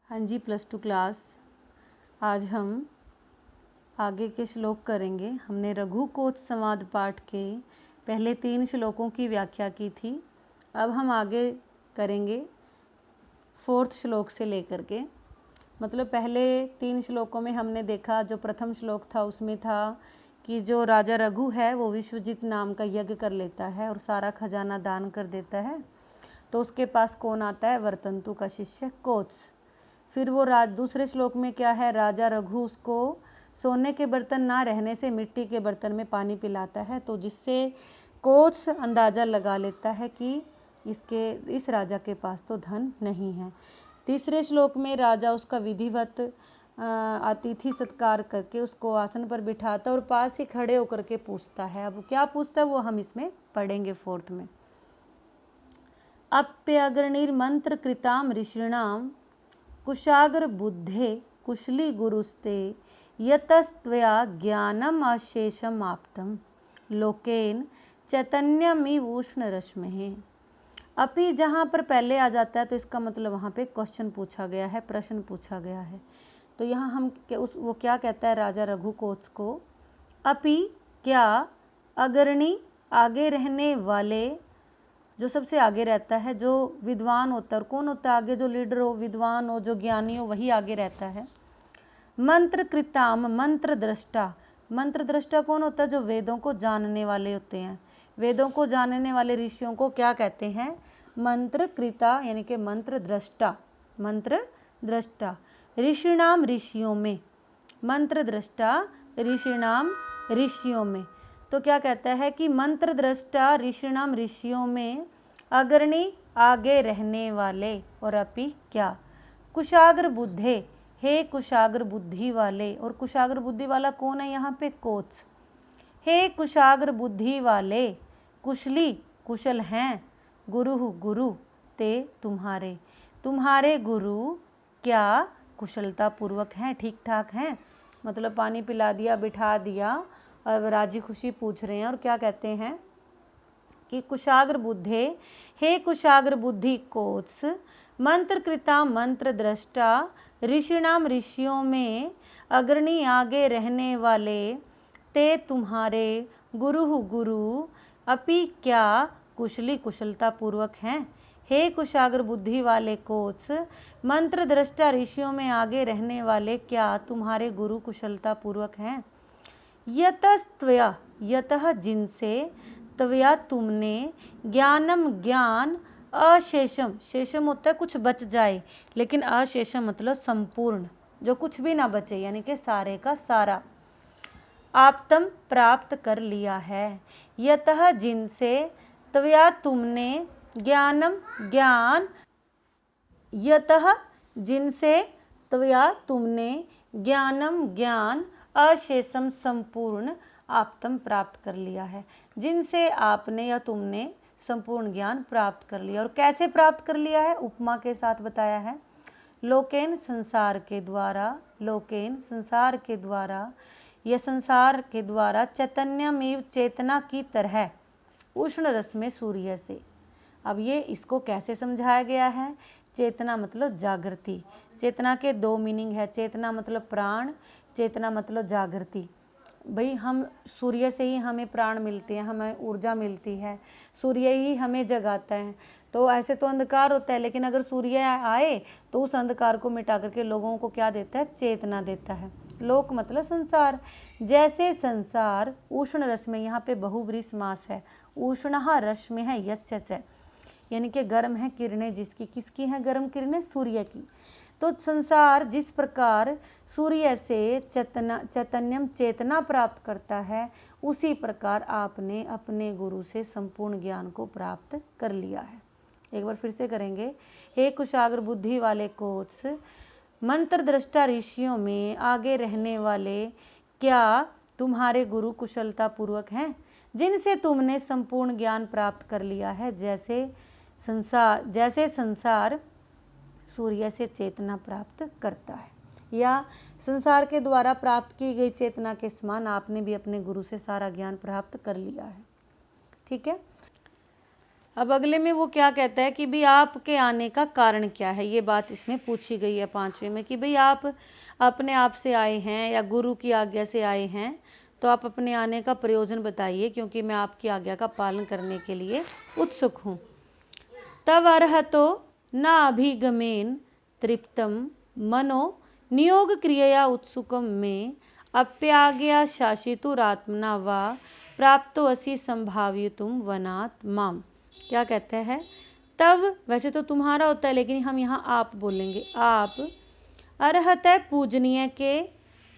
हाँ जी, +2 क्लास। आज हम आगे के श्लोक करेंगे। हमने रघुकोच संवाद पाठ के पहले 3 श्लोकों की व्याख्या की थी। अब हम आगे करेंगे 4th श्लोक से लेकर के। मतलब पहले 3 श्लोकों में हमने देखा, जो प्रथम श्लोक था उसमें था कि जो राजा रघु है वो विश्वजीत नाम का यज्ञ कर लेता है और सारा खजाना दान कर देता है। तो उसके पास कौन आता है? वर्तंतु का शिष्य कोच। फिर वो दूसरे श्लोक में क्या है? राजा रघु उसको सोने के बर्तन ना रहने से मिट्टी के बर्तन में पानी पिलाता है, तो जिससे कोच अंदाज़ा लगा लेता है कि इस राजा के पास तो धन नहीं है। तीसरे श्लोक में राजा उसका विधिवत अतिथि सत्कार करके उसको आसन पर बिठाता और पास ही खड़े होकर के पूछता है। अब क्या पूछता है वो हम इसमें पढ़ेंगे 4th में। अप्यग्निर्मंत्र कृताम ऋषिणाम कुशाग्र बुद्धे कुशली गुरुस्ते यतस्त्वया ज्ञानम अशेषम आप्तम लोकेन चैतन्यमिवोष्ण रश्मेः। अपि जहाँ पर पहले आ जाता है तो इसका मतलब वहाँ पे क्वेश्चन पूछा गया है, प्रश्न पूछा गया है। तो यहाँ हम वो क्या कहता है राजा रघुकोच को? अपि क्या अग्रणी आगे रहने वाले, जो सबसे आगे रहता है, जो विद्वान होता है। और कौन होता है आगे? जो लीडर हो, विद्वान हो, जो ज्ञानी हो, वही आगे रहता है। मंत्र कृताम, मंत्र दृष्टा। मंत्र दृष्टा कौन होता है? जो वेदों को जानने वाले होते हैं। वेदों को जानने वाले ऋषियों को क्या कहते हैं? मंत्र कृता, यानी कि मंत्र दृष्टा। मंत्र दृष्टा ऋषिणाम, ऋषियों में। मंत्र दृष्टा ऋषिणाम, ऋषियों में। तो क्या कहता है कि मंत्र दृष्टा ऋषिणाम, ऋषियों में, अग्रणी आगे रहने वाले, और अपि क्या कुशाग्र बुद्धे, हे कुशाग्र बुद्धि वाले। और कुशाग्र बुद्धि वाला कौन है यहाँ पे? कोच। हे कुशाग्र बुद्धि वाले, कुशली कुशल हैं, गुरु गुरु ते तुम्हारे, तुम्हारे गुरु क्या कुशलता पूर्वक हैं, ठीक ठाक हैं। मतलब पानी पिला दिया, बिठा दिया, और राजी खुशी पूछ रहे हैं। और क्या कहते हैं कि कुशाग्र बुद्धे, हे कुशाग्र बुद्धि कोच, मंत्र कृता मंत्र दृष्टा ऋषिणाम, ऋषियों में, अग्रणी आगे रहने वाले, ते तुम्हारे, गुरु गुरु, अपि क्या कुशली कुशलता पूर्वक हैं। हे कुशाग्र बुद्धि वाले कोच, मंत्र दृष्टा ऋषियों में आगे रहने वाले, क्या तुम्हारे गुरु कुशलता पूर्वक हैं। यतस्त्वया, यतः जिनसे, त्वया तुमने, ज्ञानम ज्ञान, अशेषम, शेषम होता है कुछ बच जाए, लेकिन अशेषम मतलब संपूर्ण, जो कुछ भी ना बचे, यानी कि सारे का सारा, आप्तम प्राप्त कर लिया है। यतः जिनसे, त्वया तुमने, ज्ञानम ज्ञान, यतः जिनसे, त्वया तुमने, ज्ञानम ज्ञान, अशेषम संपूर्ण, आप्तम प्राप्त कर लिया है। जिनसे आपने या तुमने संपूर्ण ज्ञान प्राप्त कर लिया। और कैसे प्राप्त कर लिया है? उपमा के साथ बताया है। लोकेन संसार के द्वारा, लोकेन संसार के द्वारा, यह संसार के द्वारा, चैतन्यमेव चेतना की तरह, उष्ण रस में सूर्य से। अब ये इसको कैसे समझाया गया है? चेतना मतलब जागृति। चेतना के 2 मीनिंग है। चेतना मतलब प्राण, चेतना मतलब जागृति। भाई हम सूर्य से ही हमें प्राण मिलते हैं, हमें ऊर्जा मिलती है, सूर्य ही हमें जगाता है। तो ऐसे तो अंधकार होता है, लेकिन अगर सूर्य आए तो उस अंधकार को मिटा करके लोगों को क्या देता है? चेतना देता है। लोक मतलब संसार। जैसे संसार उष्ण रस में, यहाँ पे बहुब्रीहि समास है, उष्णः रस में है, यस्य से, यानी कि गर्म है किरणें जिसकी। किसकी हैं गर्म किरणें? सूर्य की। तो संसार जिस प्रकार सूर्य से चैतन्यम चेतना प्राप्त करता है, उसी प्रकार आपने अपने गुरु से संपूर्ण ज्ञान को प्राप्त कर लिया है। एक बार फिर से करेंगे। हे कुशाग्र बुद्धि वाले कोच, मंत्र दृष्टा ऋषियों में आगे रहने वाले, क्या तुम्हारे गुरु कुशलता पूर्वक हैं, जिनसे तुमने संपूर्ण ज्ञान प्राप्त कर लिया है। जैसे संसार सूर्य से चेतना प्राप्त करता है, या संसार के द्वारा प्राप्त की गई चेतना के समान आपने भी अपने गुरु से सारा ज्ञान प्राप्त कर लिया है। ठीक है। अब अगले में वो क्या कहता है कि भाई आपके आने का कारण क्या है, ये बात इसमें पूछी गई है 5वें में कि भाई आप अपने आप से आए हैं या गुरु की आज्ञा से आए हैं, तो आप अपने आने का प्रयोजन बताइए, क्योंकि मैं आपकी आज्ञा का पालन करने के लिए उत्सुक हूँ। तव अर्हतो न अभिगमेन तृप्तम मनो नियोग क्रियया उत्सुकम में अप्याज्ञा शासितुरात्मना वा प्राप्तो असि संभाव्यतुम वनात् माम। क्या कहते हैं, तब वैसे तो तुम्हारा होता है, लेकिन हम यहाँ आप बोलेंगे। आप अर्हत है पूजनीय के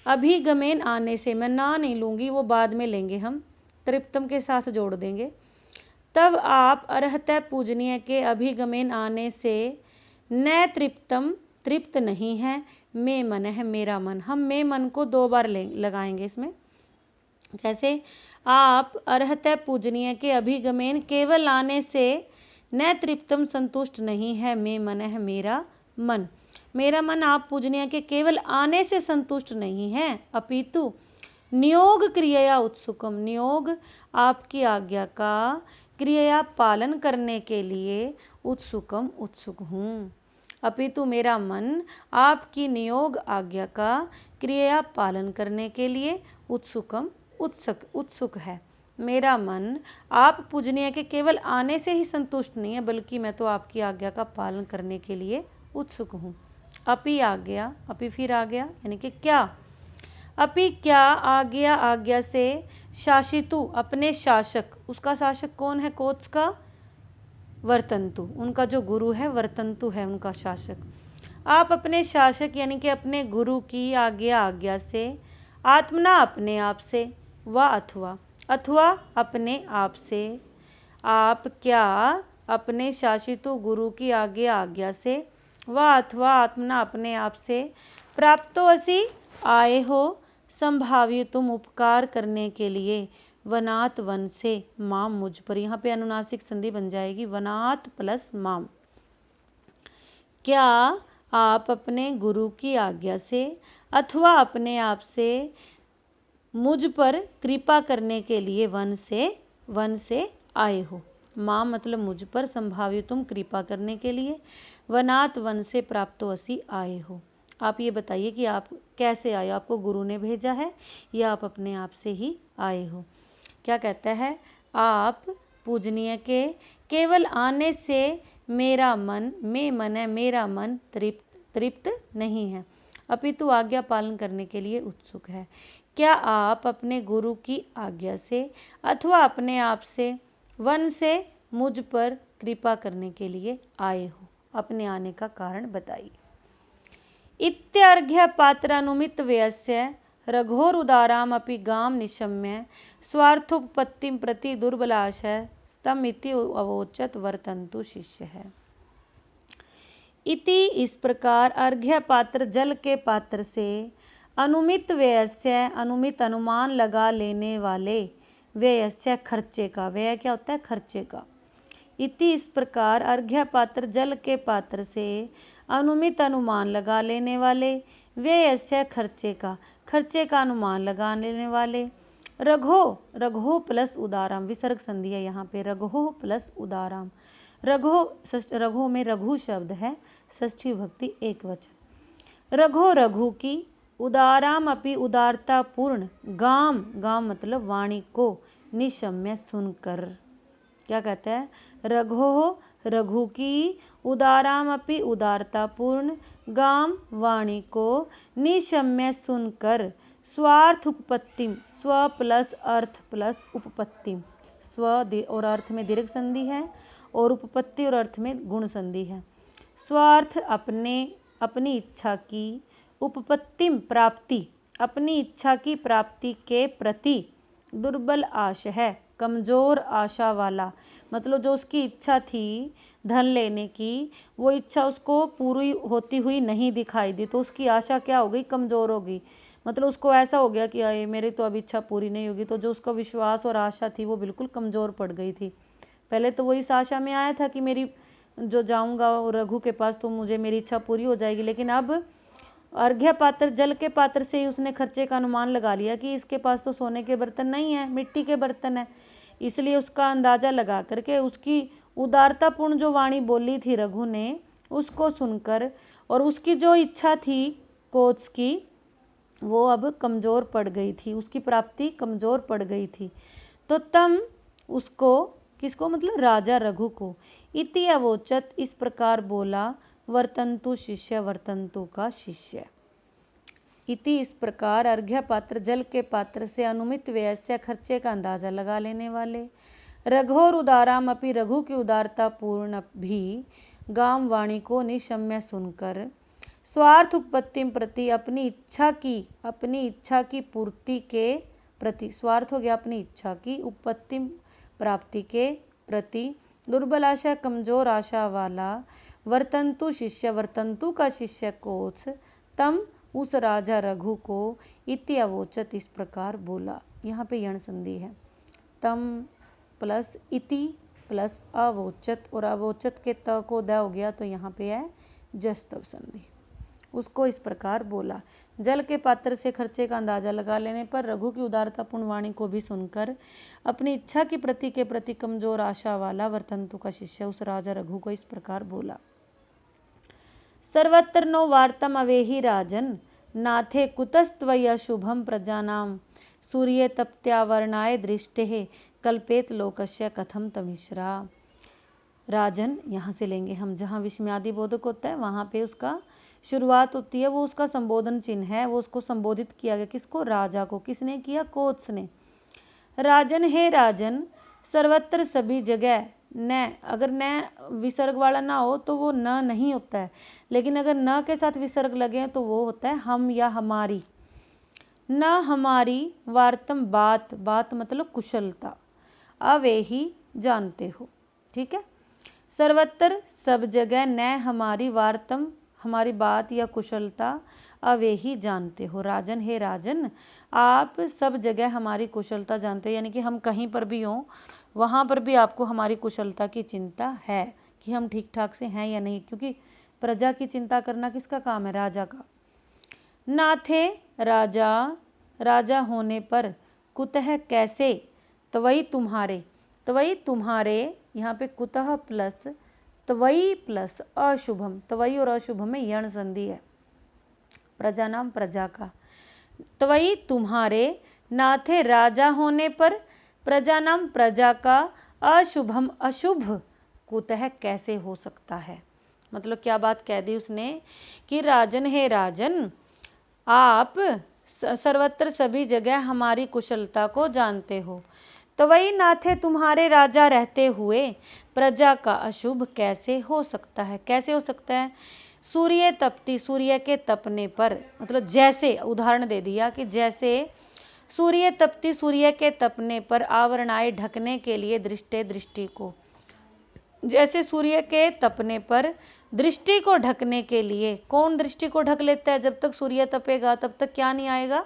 अभिगमेन आने से, मैं ना नहीं लूँगी, वो बाद में लेंगे हम, तृप्तम के साथ जोड़ देंगे। तब आप अर्हत पूजनीय के अभिगमेन आने से न तृप्तम, तृप्त नहीं है, मैं मन है, मेरा मन। हम मैं मन को 2 बार लगाएंगे इसमें। कैसे, आप अर्हत पूजनीय के अभिगमेन केवल आने से न तृप्तम, संतुष्ट नहीं है, मैं मन है, मेरा मन। मेरा मन आप पूजनीय के केवल आने से संतुष्ट नहीं है, अपितु नियोग क्रिया उत्सुकम, नियोग आपकी आज्ञा का क्रिया पालन करने के लिए उत्सुकम, उत्सुक हूँ। अपितु मेरा मन आपकी नियोग आज्ञा का क्रिया पालन करने के लिए उत्सुकम, उत्सुक है। मेरा मन आप पूजनीय के केवल आने से ही संतुष्ट नहीं है, बल्कि मैं तो आपकी आज्ञा का पालन करने के लिए उत्सुक हूँ। अपि आज्ञा, अपि फिर आ गया, यानी कि क्या, अपि क्या आज्ञा, आज्ञा से शासितु, अपने शासक, उसका शासक कौन है, कोच का वर्तंतु, उनका जो गुरु है वर्तंतु है उनका शासक। आप अपने शासक यानी कि अपने गुरु की आज्ञा से, आत्मना अपने आप से, व अथवा, अथवा अपने आप से, आप क्या अपने शासितु गुरु की आज्ञा से, व अथवा आत्मना अपने आप से, प्राप्तो असि आए हो, संभाव्य तुम उपकार करने के लिए, वनात वन से, माम मुझ पर। यहाँ पे अनुनासिक संधि बन जाएगी, वनात प्लस माम। क्या आप अपने गुरु की आज्ञा से अथवा अपने आप से मुझ पर कृपा करने के लिए वन से आए हो। माँ मतलब मुझ पर, संभाव्य तुम कृपा करने के लिए, वनात वन से प्राप्तो असि आए हो। आप ये बताइए कि आप कैसे आए, आपको गुरु ने भेजा है या आप अपने आप से ही आए हो। क्या कहता है, आप पूजनीय के केवल आने से मेरा मन, मैं मन है, मेरा मन तृप्त नहीं है, अपितु आज्ञा पालन करने के लिए उत्सुक है। क्या आप अपने गुरु की आज्ञा से अथवा अपने आप से वन से मुझ पर कृपा करने के लिए आए हो, अपने आने का कारण बताइए। इत्यर्घ्य पात्रानुमित व्यस्य रघोर उदाराम अपि गाम निशम्य स्वार्थोपत्तिम प्रति दुर्बलाशय स्तम इति अवोचत वर्तंतु शिष्य है। इति इस प्रकार अर्घ्य पात्र जल के पात्र से अनुमित व्ययस्य, अनुमित अनुमान लगा लेने वाले, व्ययस्य खर्चे का, व्यय क्या होता है, खर्चे का। इति इस प्रकार अर्घ्य पात्र जल के पात्र से अनुमित अनुमान लगा लेने वाले, व्ययस्य खर्चे का अनुमान लगा लेने वाले, रघो प्लस उदाराम, विसर्ग संधि है यहाँ पे, रघो प्लस उदाराम। रघो में रघु शब्द है, षष्ठी भक्ति एक वचन। रघु की, उदाराम अपि उदारता पूर्ण, गाम मतलब वाणी को, निशम्य सुनकर। क्या कहते हैं, रघु की, उदाराम अपि उदारता पूर्ण, गाम वाणी को, निशम्य सुनकर, स्वार्थ उपपत्तिम, स्व प्लस अर्थ प्लस उपपत्तिम, स्व और अर्थ में दीर्घ संधि है और उपपत्ति और अर्थ में गुण संधि है। स्वार्थ अपनी इच्छा की, उपपत्तिम प्राप्ति, अपनी इच्छा की प्राप्ति के प्रति, दुर्बल आश है, कमजोर आशा वाला, मतलब जो उसकी इच्छा थी धन लेने की, वो इच्छा उसको पूरी होती हुई नहीं दिखाई दी, तो उसकी आशा क्या हो गई, कमजोर हो गई। मतलब उसको ऐसा हो गया कि अरे मेरी तो अब इच्छा पूरी नहीं होगी, तो जो उसका विश्वास और आशा थी वो बिल्कुल कमजोर पड़ गई थी। पहले तो वो इस आशा में आया था कि मेरी जो जाऊंगा रघु के पास तो मुझे मेरी इच्छा पूरी हो जाएगी, लेकिन अब अर्घ्य पात्र जल के पात्र से ही उसने खर्चे का अनुमान लगा लिया कि इसके पास तो सोने के बर्तन नहीं है, मिट्टी के बर्तन है, इसलिए उसका अंदाजा लगा करके उसकी उदारतापूर्ण जो वाणी बोली थी रघु ने, उसको सुनकर और उसकी जो इच्छा थी कोच की, वो अब कमज़ोर पड़ गई थी, उसकी प्राप्ति कमज़ोर पड़ गई थी। तो तम उसको, किसको, मतलब राजा रघु को, इति अवोचत इस प्रकार बोला, वर्तंतु शिष्य, वर्तंतु का शिष्य। इति इस प्रकार, अर्घ्य पात्र जल के पात्र से अनुमित व्यय खर्चे का अंदाजा लगा लेने वाले, रघोर उदाराम अपि रघु की उदारता पूर्ण भी गाम वाणी को निशम्य सुनकर, स्वार्थ उत्पत्ति प्रति अपनी इच्छा की पूर्ति के प्रति, स्वार्थ हो गया अपनी इच्छा की, उत्पत्ति प्राप्ति के प्रति, दुर्बल आशा कमजोर आशा वाला, वर्तंतु शिष्य, वर्तंतु का शिष्य कोच, तम उस राजा रघु को, इति अवोचत इस प्रकार बोला। यहाँ पे यण संधि है, तम प्लस इति प्लस अवोचत, और अवोचत के त को द हो गया तो यहाँ पे है जस्तव संधि। उसको इस प्रकार बोला, जल के पात्र से खर्चे का अंदाजा लगा लेने पर रघु की उदारतापूर्ण वाणी को भी सुनकर अपनी इच्छा की प्रति के प्रति कमजोर आशा वाला वर्तंतु का शिष्य उस राजा रघु को इस प्रकार बोला, सर्वत्र नो वार्तम अवेहि राजन, नाथे कुतस्त्वया शुभम प्रजानाम, सूर्ये तप्त्यावर्णाय दृष्टे कल्पेत लोकस्य कथम तमिश्रा। राजन यहाँ से लेंगे हम, जहाँ विस्मयादि बोधक होता है वहाँ पे उसका शुरुआत होती है, वो उसका संबोधन चिन्ह है, वो उसको संबोधित किया गया, किसको, राजा को। किसने किया, कोच ने। राजन हे राजन, सर्वत्र सभी जगह, न, अगर न विसर्ग वाला ना हो तो वो न नहीं होता है, लेकिन अगर न के साथ विसर्ग लगे तो वो होता है हम या हमारी। न हमारी, वार्तम बात, बात मतलब कुशलता, अवे ही जानते हो, ठीक है। सर्वत्र सब जगह, न हमारी, वार्तम हमारी बात या कुशलता, अवे ही जानते हो। राजन हे राजन, आप सब जगह हमारी कुशलता जानते हो, यानी कि हम कहीं पर भी हों वहाँ पर भी आपको हमारी कुशलता की चिंता है कि हम ठीक ठाक से हैं या नहीं, क्योंकि प्रजा की चिंता करना किसका काम है, राजा का। नाथे राजा, राजा होने पर, कुतः कैसे, त्वयि तुम्हारे, त्वयि तुम्हारे, यहाँ पे कुतः प्लस त्वयि प्लस अशुभम, त्वयि और अशुभम में यण संधि है, प्रजा नाम प्रजा का, त्वयि तुम्हारे, नाथे राजा होने पर, प्रजा नाम प्रजा का, अशुभम अशुभ, कुतः कैसे हो सकता है। मतलब क्या बात कह दी उसने कि राजन हे राजन, आप सर्वत्र सभी जगह हमारी कुशलता को जानते हो, तो वही नाथे तुम्हारे राजा रहते हुए प्रजा का अशुभ कैसे हो सकता है। कैसे हो सकता है, सूर्य तपती, सूर्य के तपने पर, मतलब जैसे उदाहरण दे दिया कि जैसे सूर्य तपती, सूर्य के तपने पर, आवरणाए ढकने के लिए, दृष्टे दृष्टि को, जैसे सूर्य के तपने पर दृष्टि को ढकने के लिए, कौन दृष्टि को ढक लेता है, जब तक सूर्य तपेगा तब तक क्या नहीं आएगा,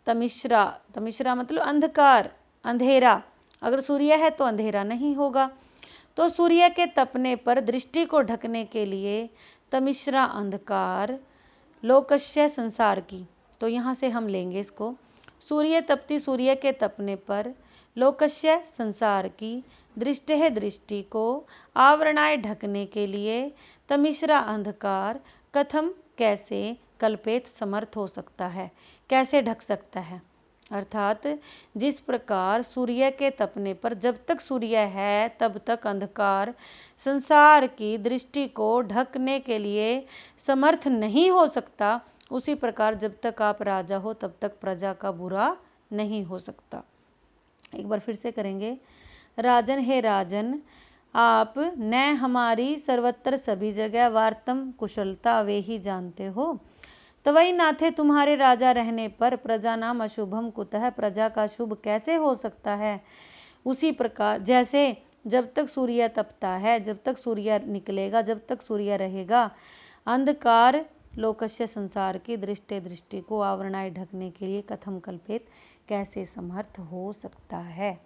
तमिश्रा, तमिश्रा मतलब अंधकार, अंधेरा, अगर सूर्य है तो अंधेरा नहीं होगा। तो सूर्य के तपने पर दृष्टि को ढकने के लिए तमिश्रा अंधकार, लोकस्य संसार की, तो यहाँ से हम लेंगे इसको, सूर्य तपती, सूर्य के तपने पर, लोकस्य संसार की, दृष्टि है दृष्टि को, आवरणाए ढकने के लिए, तमिश्रा अंधकार, कथम कैसे, कल्पेत समर्थ हो सकता है, कैसे ढक सकता है। अर्थात जिस प्रकार सूर्य के तपने पर जब तक सूर्य है तब तक अंधकार संसार की दृष्टि को ढकने के लिए समर्थ नहीं हो सकता, उसी प्रकार जब तक आप राजा हो तब तक प्रजा का बुरा नहीं हो सकता। एक बार फिर से करेंगे, राजन हे राजन, आप न हमारी सर्वत्र सभी जगह वार्तम कुशलता वे ही जानते हो, तो वही नाथे तुम्हारे राजा रहने पर प्रजा नाम अशुभम कुतः, प्रजा का शुभ कैसे हो सकता है। उसी प्रकार जैसे जब तक सूर्य तपता है, जब तक सूर्य निकलेगा, जब तक सूर्य रहेगा, अंधकार लोकस्य संसार की, दृष्टि दृष्टि को, आवरणाए ढकने के लिए, कथम कल्पित कैसे समर्थ हो सकता है।